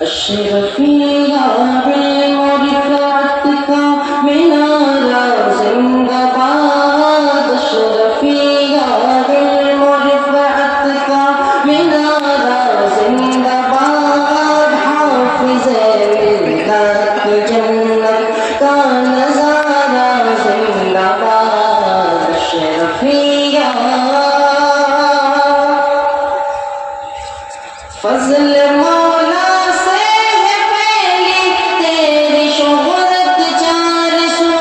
اشرفیہ علم و رفعت کا منارہ زندہ باد، اشرفیہ علم و رفعت کا منارہ زندہ باد، حافظ ملت کی جنت کا نظارہ زندہ باد، اشرفیہ فضل مولا سے ہے پھیلی تیری شہرت چار سو،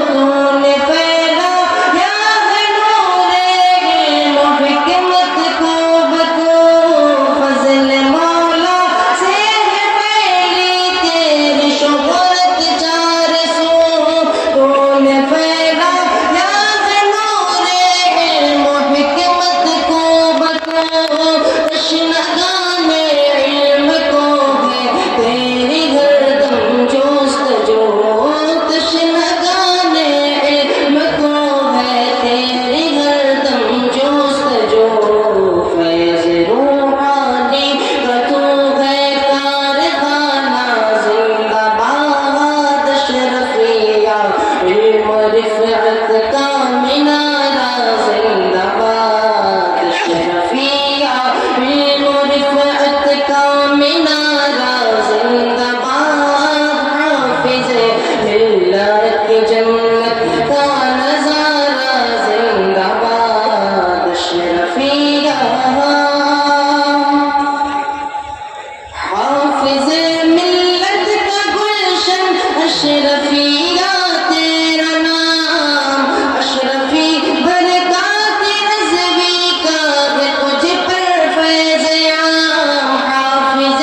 تو نے پھیلایا ہے نور علم و حکمت کو بکو، فضل مولا سے ہے پھیلی تیری شہرت چار سو، تو نے پھیلایا ہے نور علم و حکمت کو بکو، تشنگان علم کو ہے تیری گردن جستجو، تشنگان علم کو ہے تیری گردن جستجو، فیض روحانی کا تو ہے کارخانہ زندہ باد، اشرفیہ علم و رفعت کا منارہ زندہ باد، اشرفیہ علم و رفعت کا منارہ زندہ باد، حافظ ملت کی جنت کا نظارہ زندہ باد، اشرفیہ حافظ ملت کا گلشن، اشرفیہ تیرا نام، اشرفی برکات رضوی کا ہے تجھ پر فیض عام، حافظ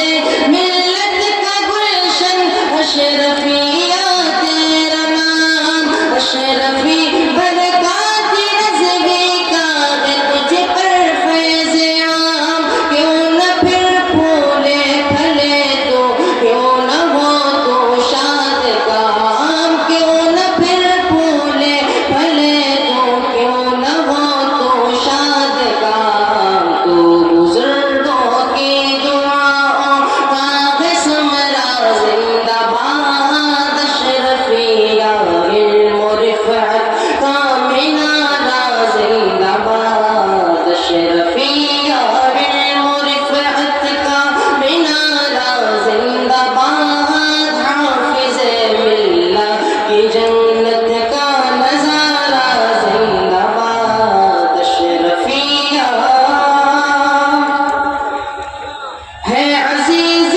ملت کا گلشن، اشرفیہ تیرا نام، اشرفی برکات رضوی کا ہے تجھ پر فیض عام، کیوں نہ پھر پھولے پھلے تو کیوں نہ ہو تو شاد کام، کیوں نہ پھر پھولے پھلے تو کیوں نہ ہو تو شاد کام، تو بزرگوں کی دعاؤں کا ہے ثمرہ زندہ باد، اشرفیہ علم و رفعت کا منارہ زندہ باد، اشرفیہ علم و رفعت کا منارہ زندہ باد، حافظ ملت کی جنت کا نظارہ زندہ باد، اشرفیہ ہے عزیز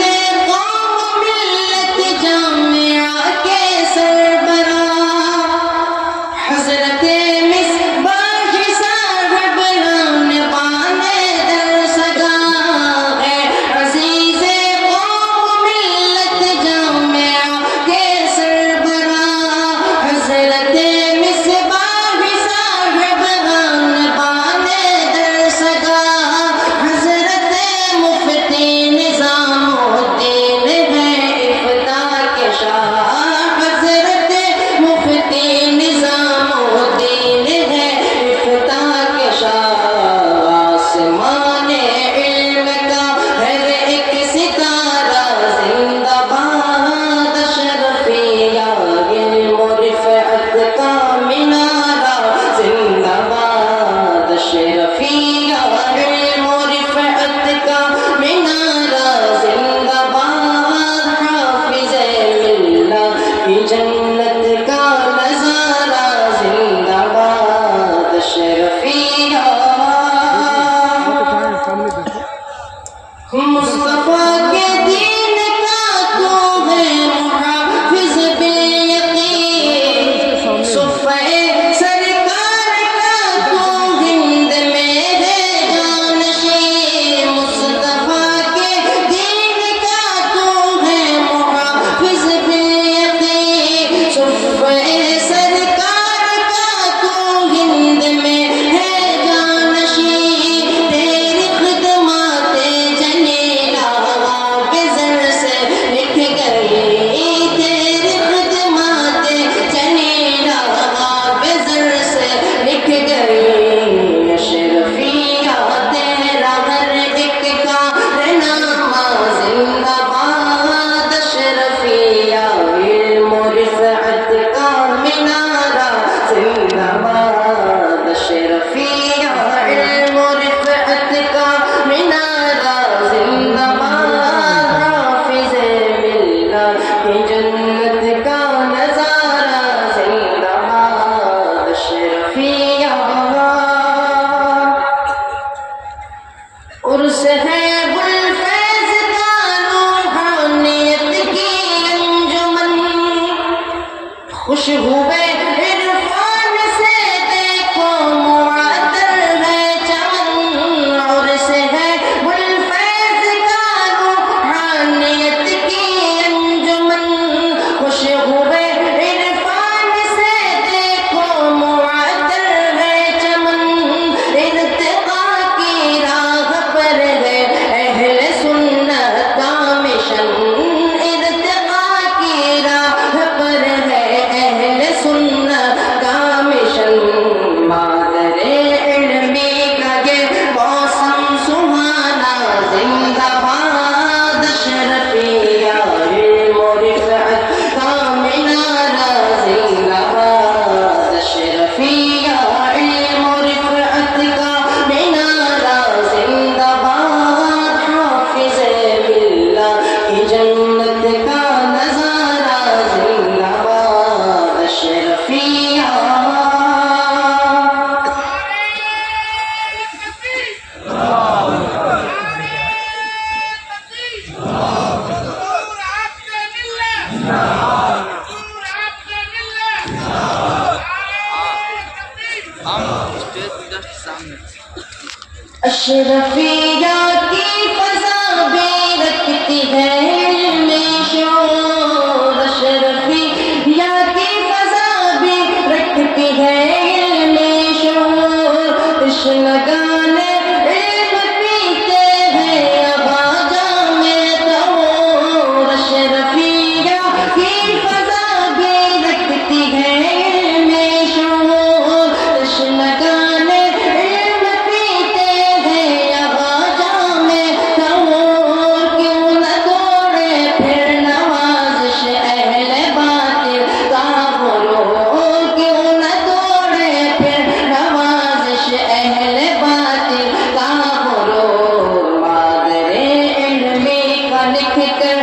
قوم ملت جامعہ کے سربراہ، حضرت مصباح صاحب نان در سگاہ، ہے عزیز قوم ملت جامعہ کے سربراہ، حضرت مصباح صاحب نان در سگاہ، حضرت مفتی نظام الدین ہے افتاح کے شاہ، حضرت مفتی نظام الدین ہے افتاح کے شاہ، آسمان علم کا ہر ایک ستارہ زندہ باد، اشرفیہ علم و رفعت کا منارہ زندہ باد، اشرفیہ علم و رفعت کا منارہ زندہ باد، حافظ ملت کی جنت کا نظارہ زندہ باد، اشرفیہ مصطفیٰ کے دین کا تو ہے محافظ بالیقین، صفحہ سرکار کا تو ہند میں ہے جانشین، مصطفیٰ کے دین کا تو ہے محافظ بالیقین، صفحہ سرکار کا تو ہند میں ہے جانشین، تیری خدمات جلیلہ اشرفیہ کی فضا بھی رکھتی ہے علم شعور، اشرفیہ کی فضا بھی رکھتی ہے علم شعور، تشنگان علم پیتے ہیں اباجا میں طہور، اشرفیہ کی فضا بھی رکھتی ہے علم شعور، تشنگان علم پیتے ہیں اباجا میں طہور، کیوں نہ توڑے پھر نوازش اہل باطل کا غرور، کیوں نہ توڑے پھر نوازش اہل باطل کا غرور، مادر علمی کا لکھ کر